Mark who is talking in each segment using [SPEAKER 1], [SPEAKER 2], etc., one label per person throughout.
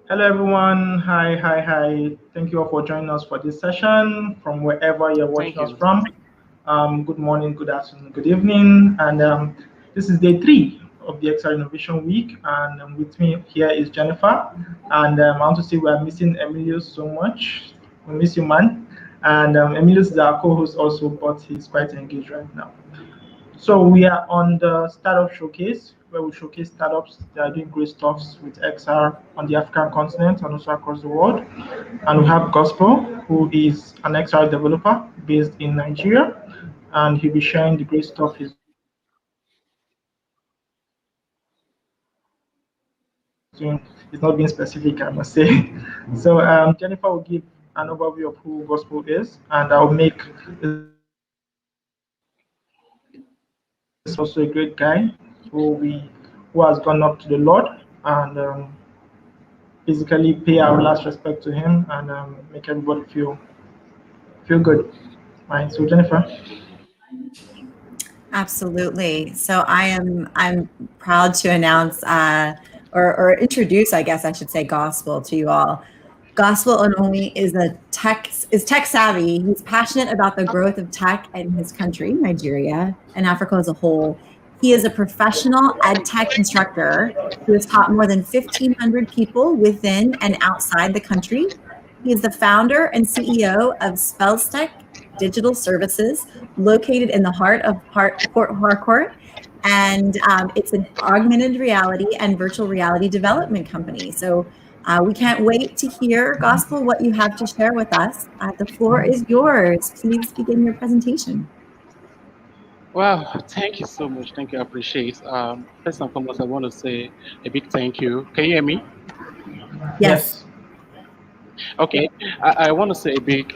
[SPEAKER 1] Hello, everyone. Hi, hi, hi. Thank you all for joining us for this session from wherever you're
[SPEAKER 2] Thank
[SPEAKER 1] watching us
[SPEAKER 2] you.
[SPEAKER 1] from. Good morning, good afternoon, good evening. And this is day three of the Excel Innovation Week. And with me here is Jennifer. And I want to say we are missing Emilios so much. We miss you, man. And Emilios is our co host also, but he's quite engaged right now. So we are on the startup showcase where we showcase startups that are doing great stuffs with XR on the African continent and also across the world. And we have Gospel, who is an XR developer based in Nigeria, and he'll be sharing the great stuff he's doing. He's not being specific, I must say. So Jennifer will give an overview of who Gospel is, and I'll make this also a great guy who has gone up to the Lord and basically pay our last respect to him and make everybody feel good. Right. So Jennifer.
[SPEAKER 3] Absolutely. So I'm proud to announce or introduce, I guess I should say, gospel to you all. Gospel Ononwi is tech savvy. He's passionate about the growth of tech in his country, Nigeria, and Africa as a whole. He is a professional ed tech instructor who has taught more than 1,500 people within and outside the country. He is the founder and CEO of Spelztek Digital Services, located in the heart of Port Harcourt. And it's an augmented reality and virtual reality development company. So we can't wait to hear, Gospel, what you have to share with us. The floor is yours. Please begin your presentation.
[SPEAKER 2] Wow, thank you so much. Thank you. I appreciate. First and foremost, I want to say a big thank you. Can you hear me?
[SPEAKER 3] Yes.
[SPEAKER 1] Yes.
[SPEAKER 2] Okay. I want to say a big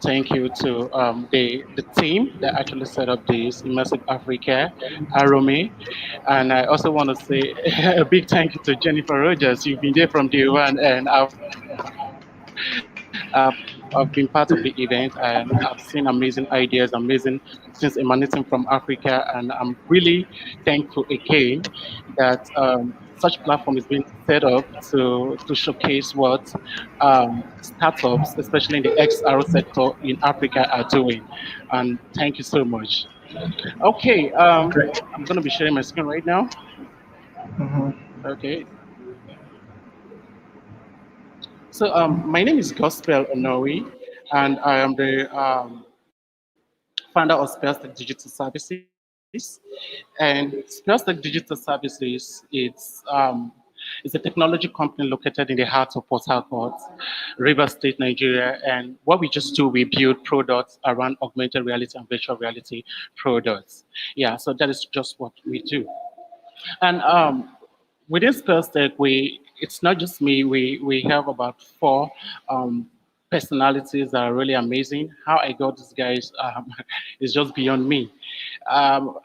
[SPEAKER 2] thank you to the team that actually set up this Immersive Africa, Arome. And I also want to say a big thank you to Jennifer Rogers. You've been there from day one, and I've been part of the event, and I've seen amazing ideas, amazing things emanating from Africa, and I'm really thankful again that such platform is being set up to showcase what startups, especially in the XR sector in Africa, are doing. And thank you so much. Okay,
[SPEAKER 1] Great.
[SPEAKER 2] I'm going to be sharing my screen right now.
[SPEAKER 1] Mhm.
[SPEAKER 2] Okay. So my name is Gospel Ononwi, and I am the founder of Spelztek Digital Services. And Spelztek Digital Services, it's a technology company located in the heart of Port Harcourt, River State, Nigeria. And what we just do, we build products around augmented reality and virtual reality products. Yeah, so that is just what we do. And within Spelztek, it's not just me. We have about four personalities that are really amazing. How I got these guys is just beyond me. Um,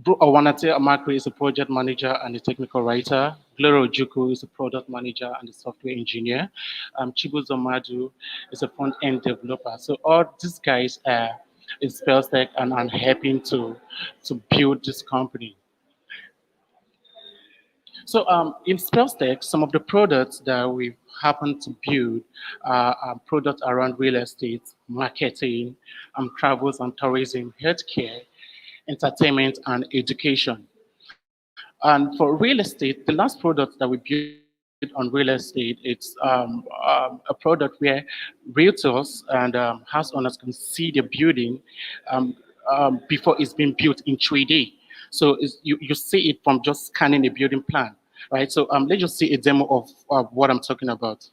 [SPEAKER 2] Owanate Amakri is a project manager and a technical writer. Gloria Ojuku is a product manager and a software engineer. Chibuzo Madu is a front-end developer. So all these guys are in Spelztek, and I'm helping to build this company. So in Spelztek, some of the products that we happen to build are products around real estate, marketing, travels and tourism, healthcare, entertainment, and education. And for real estate, the last product that we built on real estate, it's a product where realtors and house owners can see the building um, before it's been built in 3D. So you see it from just scanning the building plan, right? So let's just see a demo of what I'm talking about.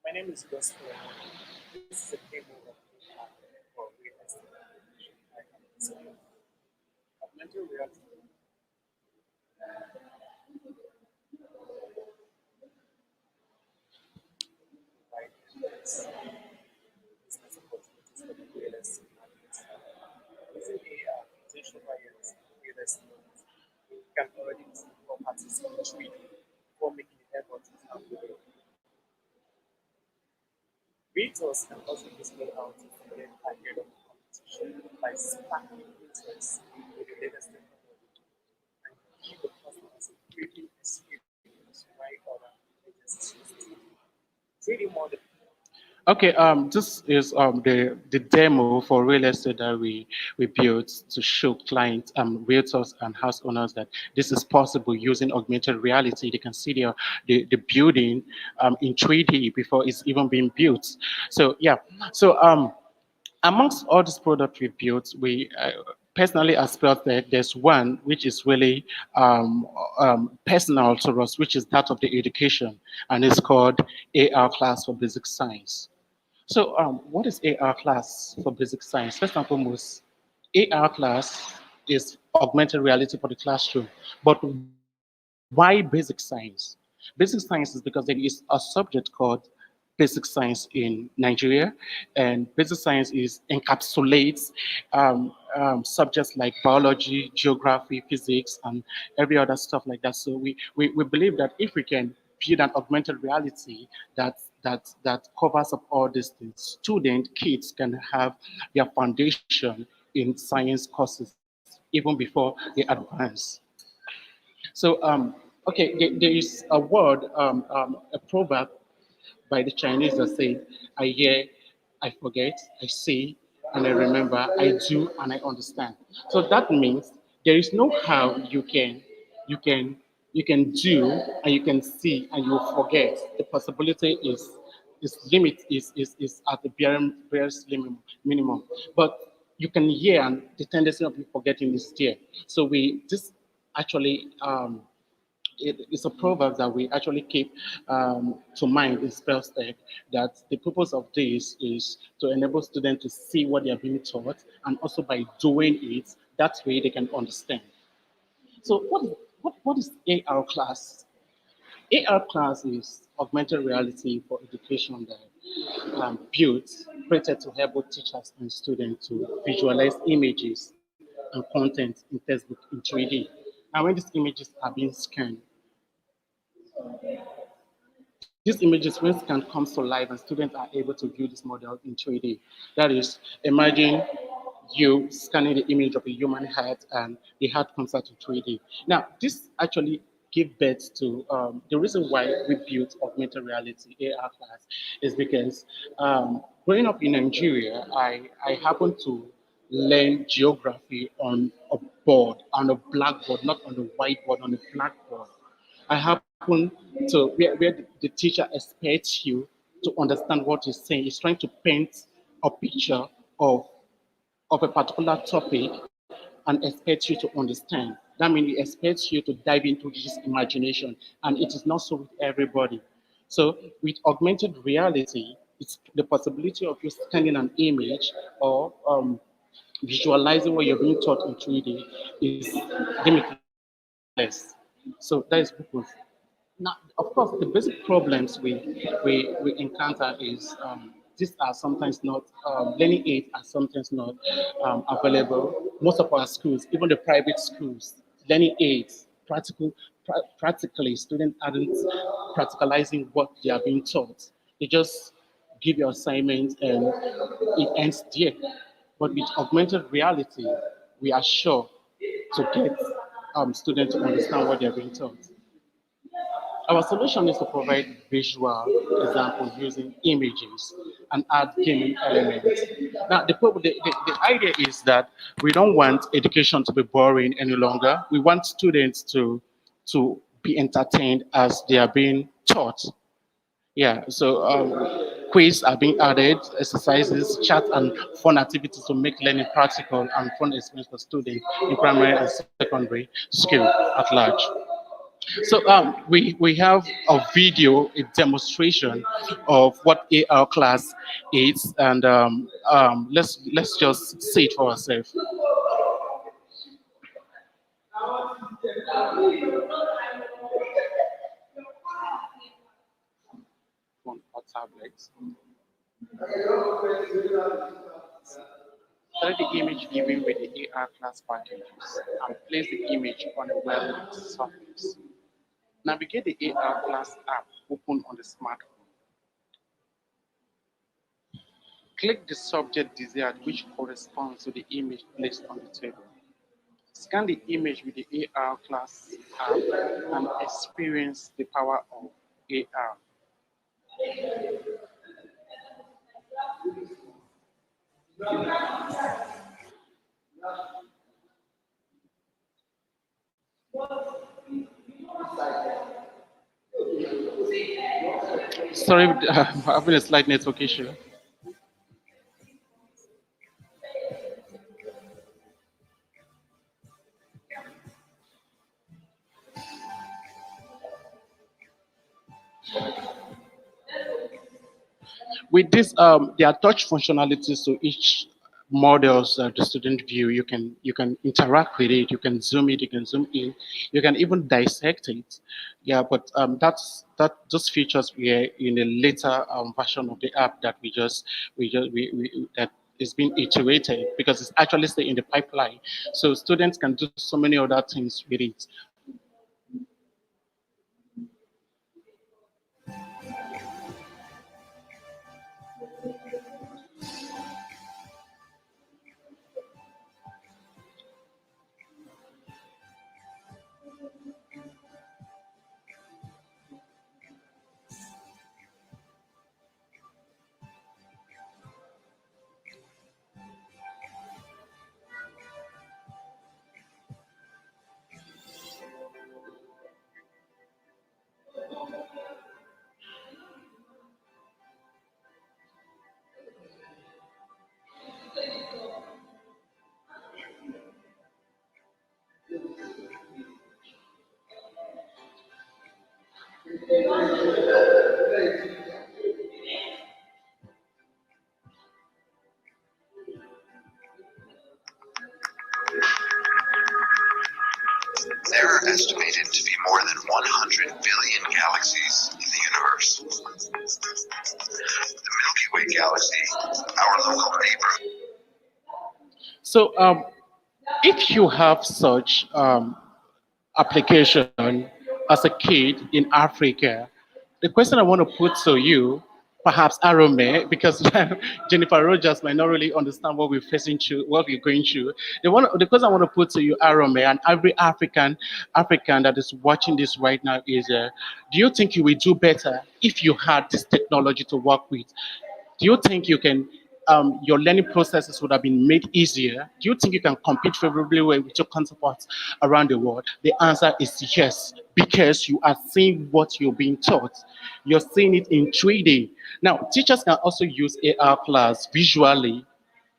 [SPEAKER 2] My name is Gospel. This is a demo of for real estate. Augmented reality. Right? Business opportunities for the real estate market. Using AI, potential buyers in real estate can already see properties in 3D before making the effort to have the. We Creators can also use AI to get ahead of the competition by sparking interest with the latest technology and give the customers a 3D experience while other agencies use 3D model. Okay, this is the demo for real estate that we built to show clients, realtors and house owners that this is possible using augmented reality. They can see the building in 3D before it's even being built. So yeah, so amongst all these products we built, we personally as Spelztek, there's one which is really personal to us, which is that of the education, and it's called AR Class for Basic Science. So, what is AR class for basic science? First and foremost, AR class is augmented reality for the classroom. But why basic science? Basic science is because there is a subject called basic science in Nigeria, and basic science is encapsulates subjects like biology, geography, physics, and every other stuff like that. So we believe that if we can build an augmented reality that covers up all these things, student kids can have their foundation in science courses even before they advance. So okay, there is a word, a proverb by the Chinese that say, I hear, I forget, I see, and I remember, I do, and I understand. So that means there is no how you can, you can do, and you can see, and you forget. The possibility is limit is at the barest minimum. But you can hear, and the tendency of you forgetting is there. So this actually it's a proverb that we actually keep to mind in Spelztek, that the purpose of this is to enable students to see what they are being taught, and also by doing it, that way they can understand. So what is AR class? AR class is augmented reality for education that built, created to help both teachers and students to visualize images and content in textbook in 3D. And when these images are being scanned, these images, when scanned, comes to life and students are able to view this model in 3D. That is, imagine you scanning the image of a human heart and the heart comes out in 3D. Now, this actually gave birth to the reason why we built augmented reality AR class is because growing up in Nigeria, I happened to learn geography on a board, on a blackboard, not on a whiteboard, on a blackboard. I happen to where the teacher expects you to understand what he's saying. He's trying to paint a picture of a particular topic and expects you to understand. That means he expects you to dive into this imagination, and it is not so with everybody. So with augmented reality, it's the possibility of you scanning an image or visualizing what you're being taught in 3D is limitless. So that is purpose. Now, of course, the basic problems we encounter is these are sometimes not learning aids are sometimes not available. Most of our schools, even the private schools, learning aids, practically students aren't practicalizing what they are being taught. They just give you assignments and it ends there. But with augmented reality, we are sure to get students to understand what they're being taught. Our solution is to provide visual examples using images and add gaming elements. Now, the idea is that we don't want education to be boring any longer. We want students to be entertained as they are being taught. Yeah, so quiz are being added, exercises, chat, and fun activities to make learning practical and fun experience for students in primary and secondary school at large. So we have a video, a demonstration of what AR class is, and let's just see it for ourselves. On our tablets. Select the image given with the AR class packages and place the image on a well-lit surface. Navigate the AR class app open on the smartphone. Click the subject desired, which corresponds to the image placed on the table. Scan the image with the AR class app and experience the power of AR. Sorry, I'm having a slight network issue. With this, there are touch functionalities to each models the student view. You can interact with it. You can zoom it. You can zoom in. You can even dissect it. Yeah, but those features were in a later version of the app that we that is being iterated because it's actually still in the pipeline. So students can do so many other things with it.
[SPEAKER 4] There are estimated to be more than 100 billion galaxies in the universe. The Milky Way galaxy, our local neighbor.
[SPEAKER 2] So if you have such application as a kid in Africa, the question I want to put to you, perhaps Arome, because Jennifer Rogers might not really understand what we're facing through, what we're going through. The question I want to put to you, Arome, and every African that is watching this right now is, do you think you will do better if you had this technology to work with? Do you think you can, your learning processes would have been made easier? Do you think you can compete favorably with your counterparts around the world? The answer is yes, because you are seeing what you're being taught. You're seeing it in 3D. Now, teachers can also use AR class visually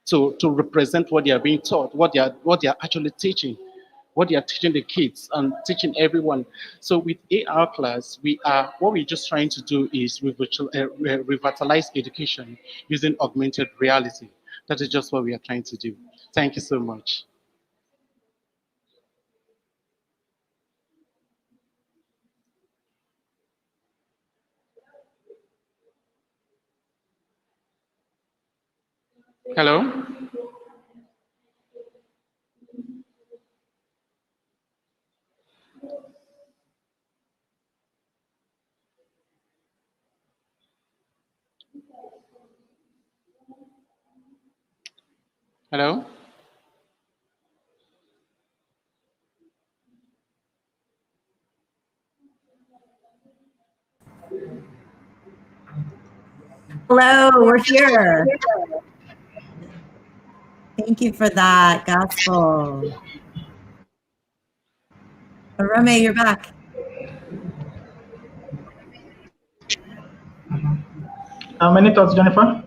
[SPEAKER 2] to represent what they are being taught, what they are actually teaching, what they are teaching the kids and teaching everyone. So with AR class, what we're just trying to do is revitalize education using augmented reality. That is just what we are trying to do. Thank you so much. Hello? Hello?
[SPEAKER 3] Hello, we're here. Thank you for that, Gospel. Arome, you're back.
[SPEAKER 1] Any thoughts, Jennifer?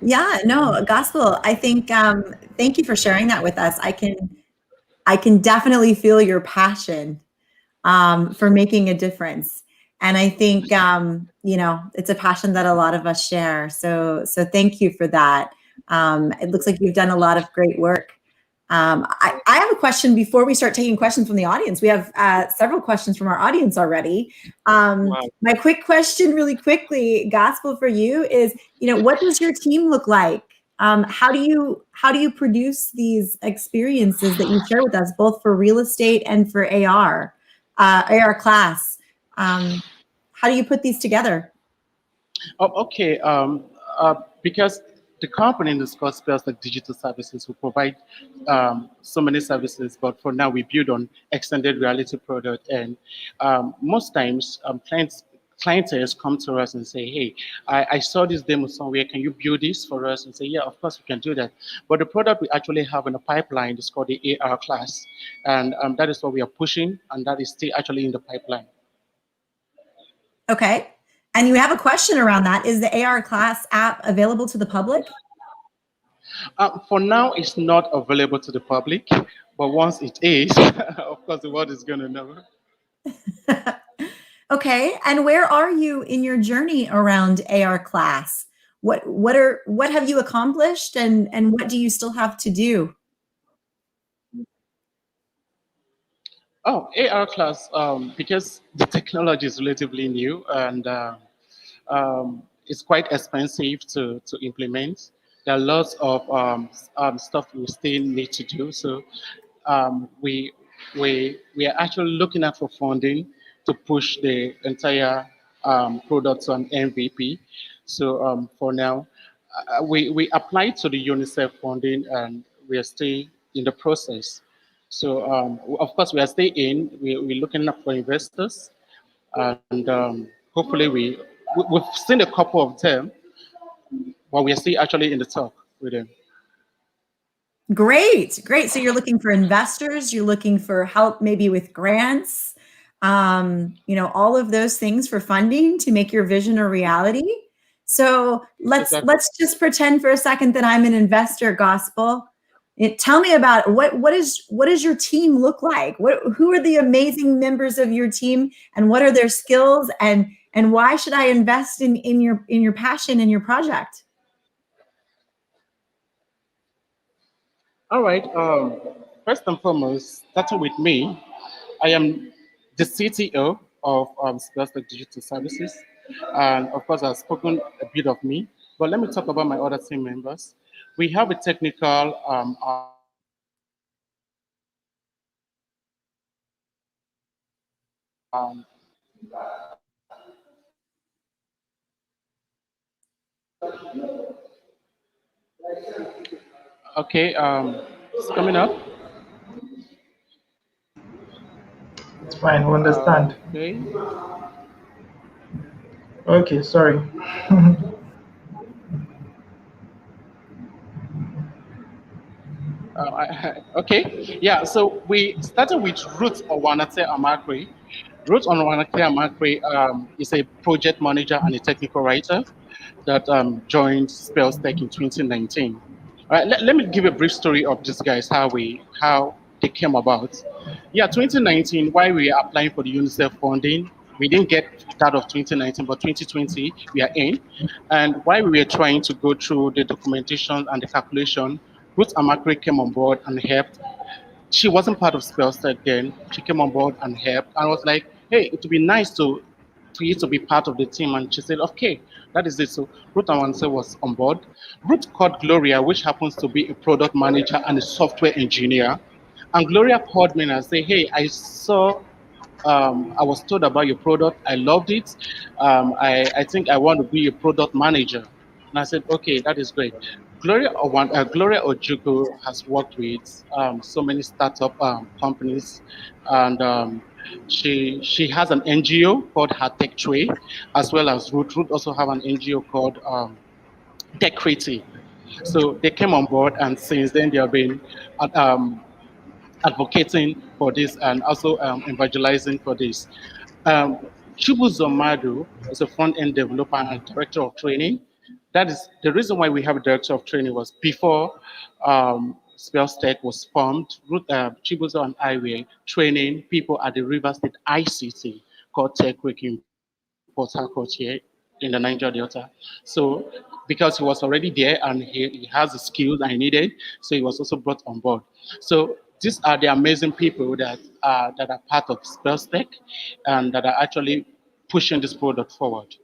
[SPEAKER 3] Yeah, no, Gospel. I think thank you for sharing that with us. I can definitely feel your passion for making a difference. And I think it's a passion that a lot of us share. So thank you for that. It looks like you've done a lot of great work. I have a question before we start taking questions from the audience. We have several questions from our audience already.
[SPEAKER 2] Wow.
[SPEAKER 3] My quick question really quickly, Gospel, for you is, what does your team look like? How do you produce these experiences that you share with us, both for real estate and for AR class? How do you put these together?
[SPEAKER 2] Oh, okay. Because the company in the Scott Spelztek Digital Services will provide so many services, but for now we build on extended reality product, and most times clients come to us and say, "Hey, I saw this demo somewhere. Can you build this for us?" And say, "Yeah, of course we can do that." But the product we actually have in the pipeline is called the AR class, and that is what we are pushing, and that is still actually in the pipeline.
[SPEAKER 3] Okay. And you have a question around that. Is the AR class app available to the public?
[SPEAKER 2] For now, it's not available to the public, but once it is, of course, the world is going to know.
[SPEAKER 3] Okay. And where are you in your journey around AR class? What have you accomplished, and what do you still have to do?
[SPEAKER 2] Oh, AR class, because the technology is relatively new and it's quite expensive to implement. There are lots of stuff we still need to do. So we are actually looking at for funding to push the entire product to an MVP. So for now, we applied to the UNICEF funding and we are still in the process. So of course we are still in. We're looking up for investors, and hopefully we've seen a couple of them, but we are still actually in the talk with them.
[SPEAKER 3] Great, great. So you're looking for investors, you're looking for help maybe with grants, all of those things for funding to make your vision a reality. So
[SPEAKER 2] Exactly.
[SPEAKER 3] let's just pretend for a second that I'm an investor, Gospel. Tell me about what does your team look like? Who are the amazing members of your team, and what are their skills, and why should I invest in your passion and your project?
[SPEAKER 2] All right. First and foremost, starting with me, I am the CTO of Spelztek Digital Services. And of course, I've spoken a bit of me, but let me talk about my other team members. We have a technical okay, it's coming up.
[SPEAKER 1] It's fine, we understand.
[SPEAKER 2] Okay.
[SPEAKER 1] Okay, sorry.
[SPEAKER 2] Okay, yeah, so we started with Ruth Owanate Amakwe. Ruth Owanate Amakwe is a project manager and a technical writer that joined Spelztek in 2019. All right, let me give a brief story of these guys, how they came about. Yeah, 2019, while we were applying for the UNICEF funding, we didn't get that of 2019, but 2020 we are in. And while we were trying to go through the documentation and the calculation, Ruth Amakwe came on board and helped. She wasn't part of Spelztek then. She came on board and helped. And I was like, hey, it would be nice for you to be part of the team. And she said, okay, that is it. So Ruth Awanse was on board. Ruth called Gloria, which happens to be a product manager and a software engineer. And Gloria called me and said, hey, I was told about your product. I loved it. I think I want to be a product manager. And I said, okay, that is great. Gloria Ojuku has worked with so many startup companies, and she has an NGO called Her Tech Tray, as well as Root. Root also have an NGO called Tech Creative. So they came on board, and since then they have been um, advocating for this and also evangelizing for this. Um, Chibuzo Madu is a front-end developer and director of training. That is the reason why we have a director of training was before Spelztek was formed. Chibuzo and I were training people at the River State ICT called Tech Week in Port Harcourt here in the Niger Delta. So because he was already there and he has the skills I needed, so he was also brought on board. So these are the amazing people that are part of Spelztek and that are actually pushing this product forward.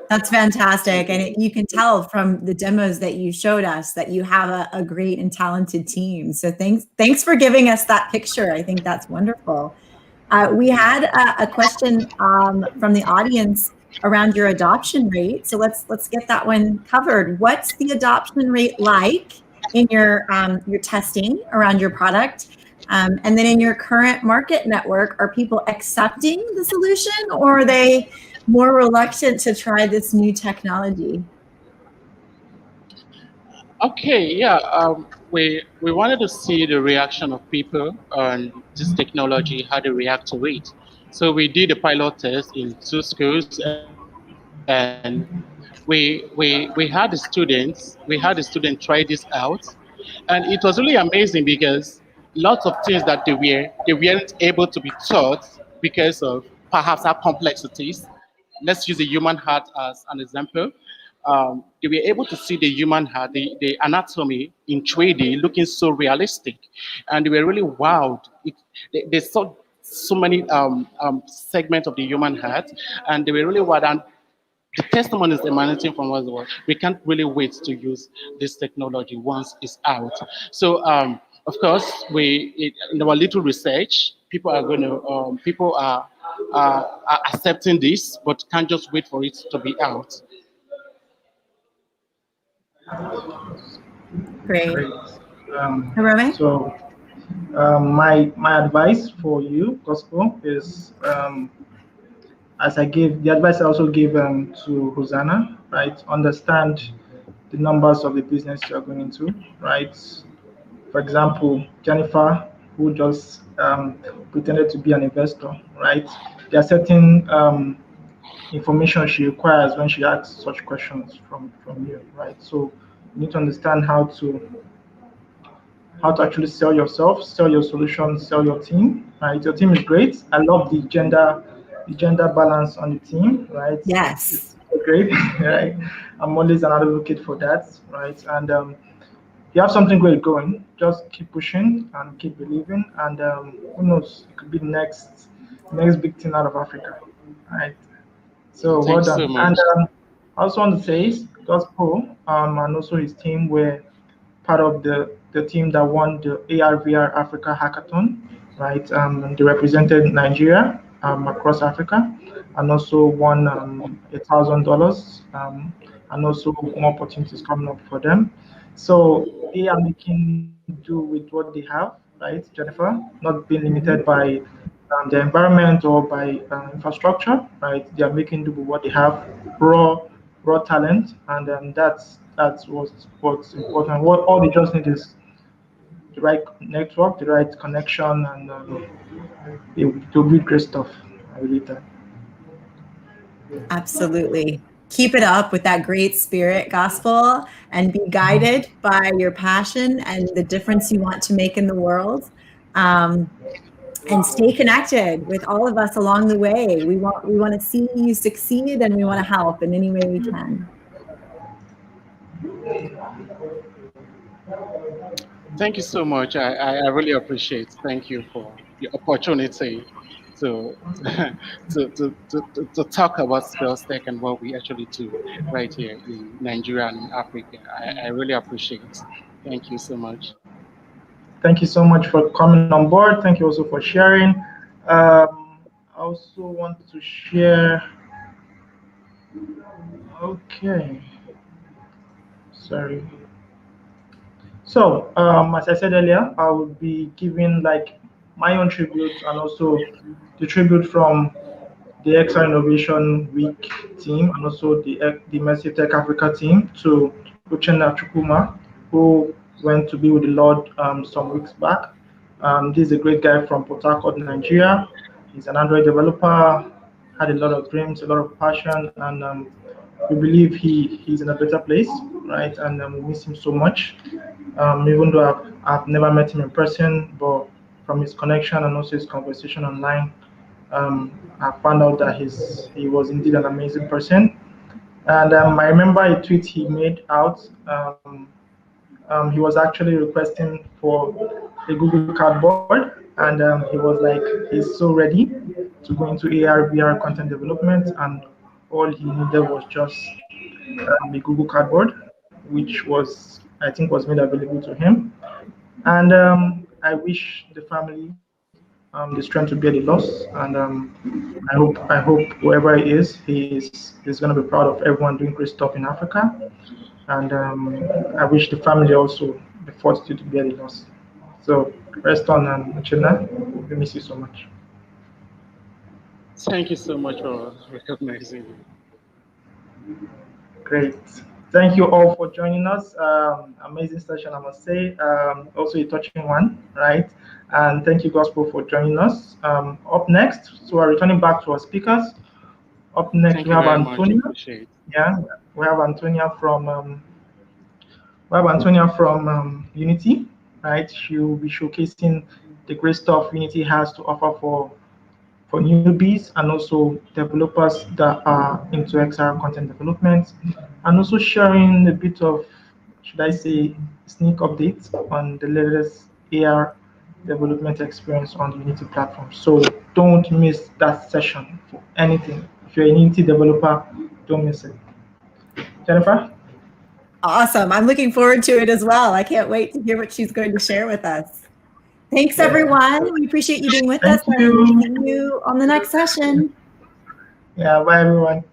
[SPEAKER 3] That's fantastic. And you can tell from the demos that you showed us that you have a great and talented team. So thanks for giving us that picture. I think that's wonderful. We had a question from the audience. around your adoption rate. So let's get that one covered. What's the adoption rate like in your testing around your product? And then in your current market network, are people accepting the solution, or are they more reluctant to try this new technology?
[SPEAKER 2] Okay, yeah, we wanted to see the reaction of people on this technology, how they react to it. So we did a pilot test in 2 schools, and we had the students try this out, and it was really amazing because lots of things that they weren't able to be taught because of perhaps how complex it is. Let's use the human heart as an example. They were able to see the human heart, the anatomy in 3D, looking so realistic, and they were really wowed. They saw so many segments of the human heart, and they were really wowed. And the testimonies emanating from us were, we can't really wait to use this technology once it's out. So, of course, in our little research, people are accepting this, but can't just wait for it to be out.
[SPEAKER 3] Great.
[SPEAKER 1] Great.
[SPEAKER 3] Arome?
[SPEAKER 1] So my advice for you, Gospel, is as I gave the advice I also gave to Hosanna, right? Understand the numbers of the business you're going into, right? For example, Jennifer, who just pretended to be an investor, right? There are certain information she requires when she asks such questions from you, right? So you need to understand how to actually sell yourself, sell your solution, sell your team. Right, your team is great. I love the gender balance on the team. Right,
[SPEAKER 3] Yes.
[SPEAKER 1] it's so great. Right, I'm always an advocate for that. Right, and you have something great going. Just keep pushing and keep believing, and who knows, it could be the next big thing out of Africa. Right. So well
[SPEAKER 2] Thanks so
[SPEAKER 1] done. And
[SPEAKER 2] much.
[SPEAKER 1] I also want to say, Gospel and also his team were part of the team that won the AR/VR Africa Hackathon, right? And they represented Nigeria across Africa, and also won $1,000, and also more opportunities coming up for them. So they are making do with what they have, right, Jennifer? Not being limited by the environment or by infrastructure, right? They are making do with what they have, raw talent, and that's what's important. What all they just need is the right network, the right connection, and they'll build great stuff. I believe that.
[SPEAKER 3] Absolutely. Keep it up with that great spirit, Gospel, and be guided by your passion and the difference you want to make in the world. And stay connected with all of us along the way. We want to see you succeed, and we want to help in any way we can.
[SPEAKER 2] Thank you so much. I really appreciate. Thank you for the opportunity to to talk about Spelztek and what we actually do right here in Nigeria and in Africa. I really appreciate. Thank you so much.
[SPEAKER 1] Thank you so much for coming on board. Thank you also for sharing. I also want to share. Okay, sorry. So, as I said earlier, I will be giving like my own tribute and also the tribute from the Extra Innovation Week team and also the Mercy Tech Africa team to Uchenna Chukuma, who went to be with the Lord some weeks back. This is a great guy from Port Harcourt, Nigeria. He's an Android developer, had a lot of dreams, a lot of passion, and we believe he's in a better place, right? And we miss him so much. Even though I've never met him in person, but from his connection and also his conversation online, I found out that he was indeed an amazing person. And I remember a tweet he made out. He was actually requesting for a Google Cardboard, and he was like, he's so ready to go into AR, VR content development, and all he needed was just a Google Cardboard, which I think, was made available to him. And I wish the family the strength to bear the loss. And I hope whoever he is going to be proud of everyone doing great stuff in Africa. And I wish the family also the fortitude to bear the loss. So rest on, Uchenna. We miss you so much.
[SPEAKER 2] Thank you so much for recognizing me.
[SPEAKER 1] Great. Thank you all for joining us. Amazing session, I must say. Also a touching one, right? And thank you, Gospel, for joining us. Up next, so we're returning back to our speakers. Up next,
[SPEAKER 2] Thank
[SPEAKER 1] we
[SPEAKER 2] you
[SPEAKER 1] have
[SPEAKER 2] very much.
[SPEAKER 1] Antonia.
[SPEAKER 2] Appreciate it.
[SPEAKER 1] Yeah, we have Antonia from Unity, right? She'll be showcasing the great stuff Unity has to offer for newbies and also developers that are into XR content development, and also sharing a bit of, should I say, sneak updates on the latest AR development experience on the Unity platform. So don't miss that session for anything. If you're a Unity developer, don't miss it. Jennifer?
[SPEAKER 3] Awesome. I'm looking forward to it as well. I can't wait to hear what she's going to share with us. Thanks,
[SPEAKER 1] Yeah.
[SPEAKER 3] everyone. We appreciate you being with
[SPEAKER 1] Thank
[SPEAKER 3] us, and
[SPEAKER 1] you.
[SPEAKER 3] we'll see you on the next session.
[SPEAKER 1] Yeah, bye everyone.